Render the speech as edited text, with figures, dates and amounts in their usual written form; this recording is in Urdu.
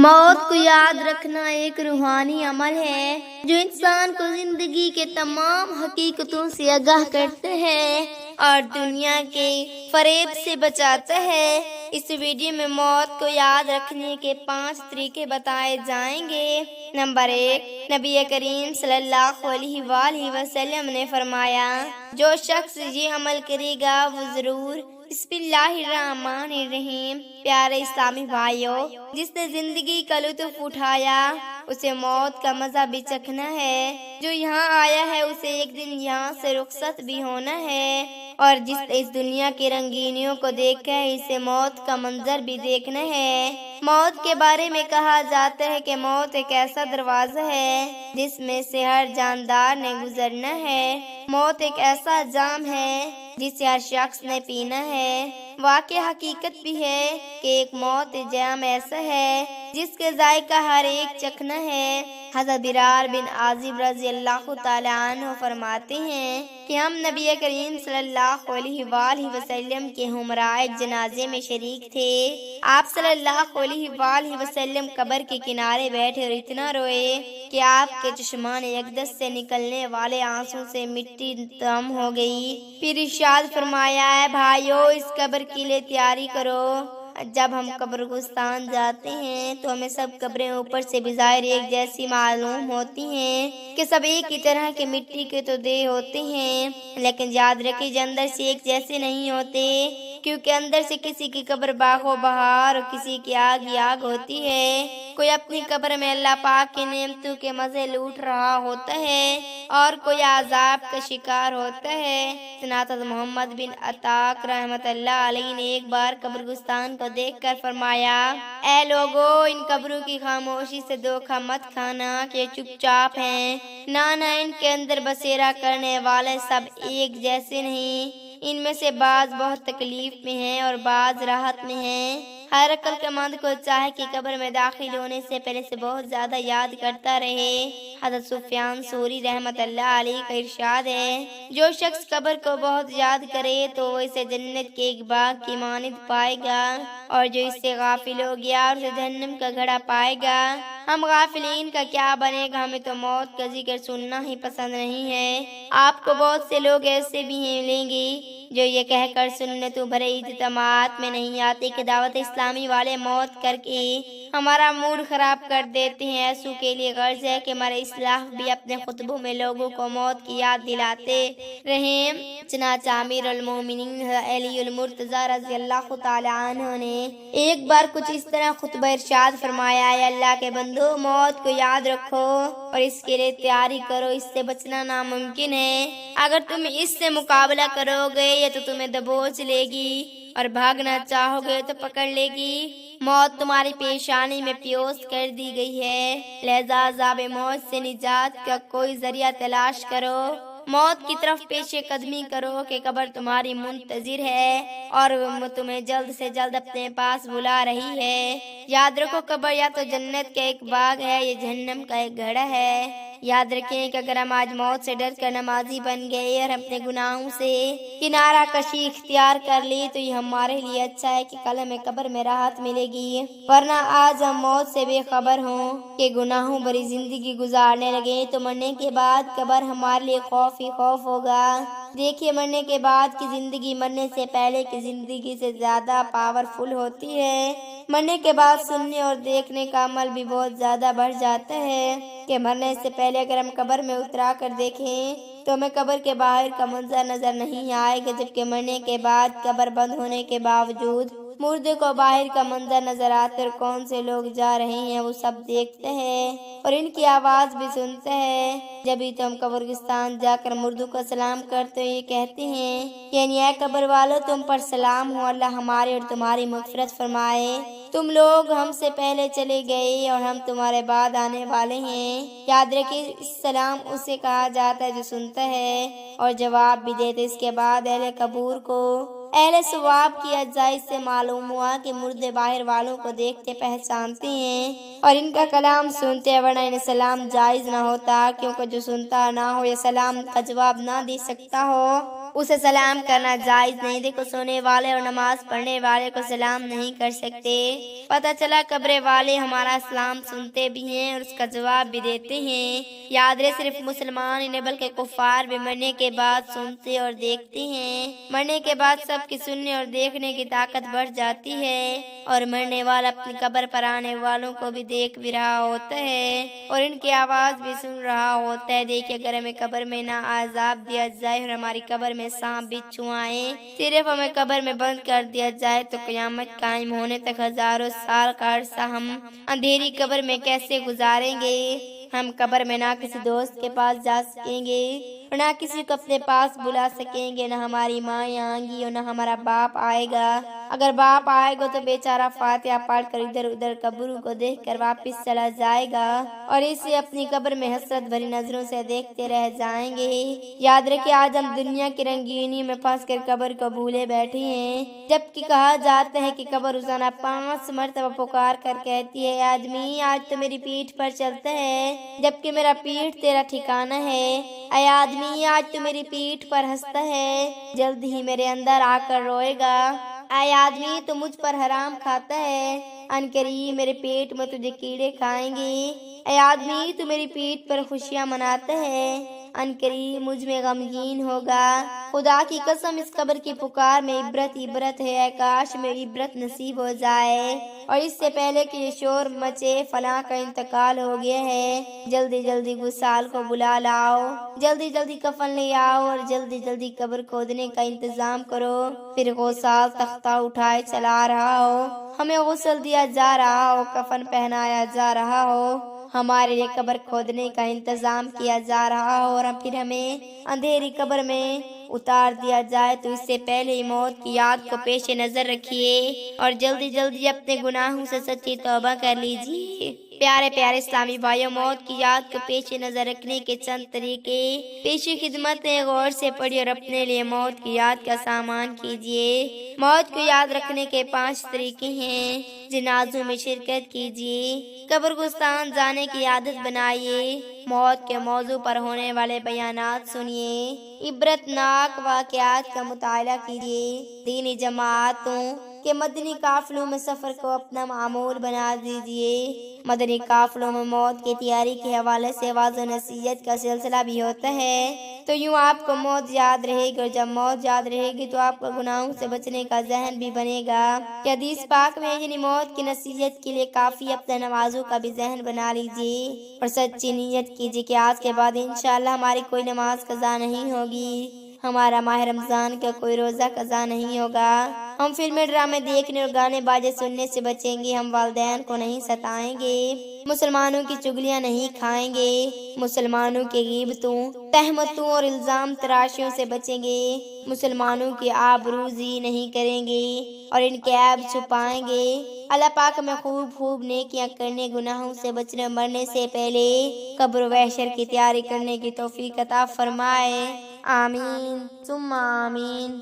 موت کو یاد رکھنا ایک روحانی عمل ہے جو انسان کو زندگی کے تمام حقیقتوں سے آگاہ کرتا ہے اور دنیا کے فریب سے بچاتا ہے۔ اس ویڈیو میں موت کو یاد رکھنے کے 5 طریقے بتائے جائیں گے۔ نمبر 1، نبی کریم صلی اللہ علیہ وآلہ وسلم نے فرمایا، جو شخص یہ عمل کرے گا وہ ضرور بسم اللہ الرحمن الرحیم۔ پیارے اسلامی بھائیوں، جس نے زندگی کا لطف اٹھایا اسے موت کا مزہ بھی چکھنا ہے۔ جو یہاں آیا ہے اسے ایک دن یہاں سے رخصت بھی ہونا ہے، اور جس نے اس دنیا کی رنگینیوں کو دیکھا ہے اسے موت کا منظر بھی دیکھنا ہے۔ موت کے بارے میں کہا جاتا ہے کہ موت ایک ایسا دروازہ ہے جس میں سے ہر جاندار نے گزرنا ہے۔ موت ایک ایسا جام ہے جسے ہر شخص نے پینا ہے۔ واقع حقیقت بھی ہے کہ ایک موت جام ایسا ہے جس کے ذائقہ ہر ایک چکھنا ہے۔ حضرت برار بن عازب رضی اللہ تعالی عنہ فرماتے ہیں کہ ہم نبی کریم صلی اللہ علیہ وآلہ وسلم کے ہمراہ ایک جنازے میں شریک تھے۔ آپ صلی اللہ علیہ وآلہ وسلم قبر کے کنارے بیٹھے اور اتنا روئے کہ آپ کے چشمان اقدس سے نکلنے والے آنسوں سے مٹی دم ہو گئی۔ پھر ارشاد فرمایا، اے بھائیو، اس قبر کے لیے تیاری کرو۔ جب ہم قبرستان جاتے ہیں تو ہمیں سب قبریں اوپر سے بظاہر ایک جیسی معلوم ہوتی ہیں کہ سب ایک ہی طرح کے مٹی کے تو دے ہوتے ہیں، لیکن یاد رکھیں اندر سے ایک جیسے نہیں ہوتے، کیونکہ اندر سے کسی کی قبر باغ و بہار اور کسی کی آگ ہی آگ ہوتی ہے۔ کوئی اپنی قبر میں اللہ پاک کی نعمتوں کے مزے لوٹ رہا ہوتا ہے اور کوئی عذاب کا شکار ہوتا ہے۔ حضرت محمد بن عتاق رحمۃ اللہ علیہ نے ایک بار قبرستان کو دیکھ کر فرمایا، اے لوگو، ان قبروں کی خاموشی سے دھوکہ مت کھانا کہ یہ چپ چاپ ہیں۔ نانا ان کے اندر بسیرا کرنے والے سب ایک جیسے نہیں، ان میں سے بعض بہت تکلیف میں ہیں اور بعض راحت میں ہیں۔ ہر عقل مند کو چاہے کہ قبر میں داخل ہونے سے پہلے سے بہت زیادہ یاد کرتا رہے۔ حضرت سفیان ثوری رحمۃ اللہ علیہ کا ارشاد ہے، جو شخص قبر کو بہت یاد کرے تو وہ اسے جنت کے ایک باغ کی مانند پائے گا، اور جو اس سے غافل ہو گیا اور اسے جہنم کا گھڑا پائے گا۔ ہم غافلین کا کیا بنے گا، ہمیں تو موت کا ذکر سننا ہی پسند نہیں ہے۔ آپ کو بہت سے لوگ ایسے بھی ملیں گے جو یہ کہہ کر سنتوں بھرے اجتماعات میں نہیں آتے کہ دعوت اسلامی والے موت کر کے ہمارا موڈ خراب کر دیتے ہیں۔ ایسوں کے لیے غرض ہے کہ ہمارے اصلاح بھی اپنے خطبوں میں لوگوں کو موت کی یاد دلاتے رہیں۔ چنانچہ امیر المومنین علی المرتضیٰ رضی اللہ تعالی عنہ نے ایک بار کچھ اس طرح خطبہ ارشاد فرمایا، اے اللہ کے بندو، موت کو یاد رکھو اور اس کے لیے تیاری کرو، اس سے بچنا ناممکن ہے۔ اگر تم اس سے مقابلہ کرو گے یا تو تمہیں دبوچ لے گی اور بھاگنا چاہو گے تو پکڑ لے گی۔ موت تمہاری پیشانی میں پیوست کر دی گئی ہے، لہذا عذاب موت سے نجات کا کوئی ذریعہ تلاش کرو۔ موت کی طرف پیش قدمی کرو کہ قبر تمہاری منتظر ہے اور وہ تمہیں جلد سے جلد اپنے پاس بلا رہی ہے۔ یاد رکھو، قبر یا تو جنت کا ایک باغ ہے یا جہنم کا ایک گھڑا ہے۔ یاد رکھیں کہ اگر ہم آج موت سے ڈر کر نمازی بن گئے اور اپنے گناہوں سے کنارہ کشی اختیار کر لی تو یہ ہمارے لیے اچھا ہے کہ کل ہمیں قبر میں راحت ملے گی، ورنہ آج ہم موت سے بے خبر ہوں کہ گناہوں بھری زندگی گزارنے لگے تو مرنے کے بعد قبر ہمارے لیے خوف ہی خوف ہوگا۔ دیکھیے، مرنے کے بعد کی زندگی مرنے سے پہلے کی زندگی سے زیادہ پاورفل ہوتی ہے۔ مرنے کے بعد سننے اور دیکھنے کا عمل بھی بہت زیادہ بڑھ جاتا ہے کہ مرنے سے پہلے اگر ہم قبر میں اترا کر دیکھیں تو ہمیں قبر کے باہر کا منظر نظر نہیں آئے گا، جبکہ مرنے کے بعد قبر بند ہونے کے باوجود مردے کو باہر کا منظر نظر آتا ہے اور کون سے لوگ جا رہے ہیں وہ سب دیکھتے ہیں اور ان کی آواز بھی سنتے ہیں۔ جبھی تو ہم قبرستان جا کر مردوں کو سلام کرتے ہوئے کہتے ہیں، یعنی اے قبر والو، تم پر سلام ہو، اللہ ہمارے اور تمہاری مغفرت فرمائے۔ تم لوگ ہم سے پہلے چلے گئے اور ہم تمہارے بعد آنے والے ہیں۔ یاد رکھیں، اس سلام اسے کہا جاتا ہے جو سنتا ہے اور جواب بھی دیتے۔ اس کے بعد اہل قبور کو اہل ثواب کی اجزاء سے معلوم ہوا کہ مردے باہر والوں کو دیکھتے پہچانتے ہیں اور ان کا کلام سنتے ہیں، ورنہ انہیں سلام جائز نہ ہوتا، کیونکہ جو سنتا نہ ہو یا سلام کا جواب نہ دے سکتا ہو اسے سلام کرنا جائز نہیں۔ دیکھو سونے والے اور نماز پڑھنے والے کو سلام نہیں کر سکتے۔ پتہ چلا قبر والے ہمارا سلام سنتے بھی ہیں اور اس کا جواب بھی دیتے ہیں۔ یاد رہے صرف مسلمان ہی نہیں بلکہ کفار بھی مرنے کے بعد سنتے اور دیکھتے ہیں۔ مرنے کے بعد سب کی سننے اور دیکھنے کی طاقت بڑھ جاتی ہے اور مرنے والا اپنی قبر پر آنے والوں کو بھی دیکھ بھی رہا ہوتا ہے اور ان کی آواز بھی سن رہا ہوتا ہے۔ دیکھیں اگر ہمیں قبر میں نہ عذاب دیا جائے اور ہماری قبر میں سانپ بچھو آئیں، صرف ہمیں قبر میں بند کر دیا جائے تو قیامت قائم ہونے تک ہزاروں سال کا عرصہ ہم اندھیری قبر میں کیسے گزاریں گے؟ ہم قبر میں نہ کسی دوست کے پاس جا سکیں گے اور نہ کسی کو اپنے پاس بلا سکیں گے، نہ ہماری ماں آئیں گی اور نہ ہمارا باپ آئے گا۔ اگر باپ آئے گا تو بیچارہ فاتحہ پڑھ کر ادھر ادھر قبروں کو دیکھ کر واپس چلا جائے گا اور اسے اپنی قبر میں حسرت بھری نظروں سے دیکھتے رہ جائیں گے۔ یاد رکھیں آج ہم دنیا کی رنگینی میں پھنس کر قبر کو بھولے بیٹھے ہیں، جبکہ کہا جاتا ہے کہ قبر روزانہ 5 مرتبہ پکار کر کہتی ہے، اے آدمی آج تو میری پیٹھ پر چلتا ہے جبکہ میرا پیٹھ تیرا ٹھکانہ ہے۔ اے آدمی آج تو میری پیٹھ پر ہنستا ہے جلد ہی میرے اندر آ کر روئے گا۔ اے آدمی تو مجھ پر حرام کھاتا ہے، ان قریب میرے پیٹ میں تجھے کیڑے کھائیں گے۔ اے آدمی تو میری پیٹھ پر خوشیاں مناتا ہے، ان قریب مجھ میں غمگین ہوگا۔ خدا کی قسم اس قبر کی پکار میں عبرت ہے، اے کاش میں عبرت نصیب ہو جائے اور اس سے پہلے کہ یہ شور مچے فلاں کا انتقال ہو گیا ہے، جلدی جلدی غسال کو بلا لاؤ، جلدی جلدی کفن لے آؤ اور جلدی جلدی قبر کھودنے کا انتظام کرو۔ پھر غسال تختہ اٹھائے چلا رہا ہو، ہمیں غسل دیا جا رہا ہو، کفن پہنایا جا رہا ہو، ہمارے لیے قبر کھودنے کا انتظام کیا جا رہا ہو اور پھر ہمیں اندھیری قبر میں اتار دیا جائے، تو اس سے پہلے موت کی یاد کو پیش نظر رکھیے اور جلدی جلدی اپنے گناہوں سے سچی توبہ کر لیجیے۔ پیارے پیارے اسلامی بھائیوں، موت کی یاد کو پیش نظر رکھنے کے چند طریقے پیش خدمت ہیں، غور سے پڑھیے اور اپنے لیے موت کی یاد کا سامان کیجیے۔ موت کو یاد رکھنے کے 5 طریقے ہیں۔ جنازوں میں شرکت کیجیے، قبرستان جانے کی عادت بنائیے، موت کے موضوع پر ہونے والے بیانات سنیے، عبرت ناک واقعات کا مطالعہ کیجیے، دینی جماعتوں کے مدنی قافلوں میں سفر کو اپنا معمول بنا دیجیے۔ مدنی قافلوں میں موت کی تیاری کے حوالے سے واعظ و نصیحت کا سلسلہ بھی ہوتا ہے، تو یوں آپ کو موت یاد رہے گی اور جب موت یاد رہے گی تو آپ کو گناہوں سے بچنے کا ذہن بھی بنے گا۔ کہ حدیث پاک میں یعنی موت کی نصیحت کے لیے کافی اپنے نمازوں کا بھی ذہن بنا لیجیے اور سچی نیت کیجیے کہ آج کے بعد انشاءاللہ ہماری کوئی نماز قضا نہیں ہوگی، ہمارا ماہ رمضان کا کوئی روزہ قضا نہیں ہوگا، ہم فلمیں ڈرامے دیکھنے اور گانے باجے سننے سے بچیں گے، ہم والدین کو نہیں ستائیں گے، مسلمانوں کی چگلیاں نہیں کھائیں گے، مسلمانوں کی غیبتوں، تہمتوں اور الزام تراشیوں سے بچیں گے، مسلمانوں کی آبروزی نہیں کریں گے اور ان کے عیب چھپائیں گے۔ اللہ پاک میں خوب نیکیاں کرنے، گناہوں سے بچنے، مرنے سے پہلے قبر و محشر کی تیاری کرنے کی توفیق عطا فرمائے۔ آمین ثم آمین۔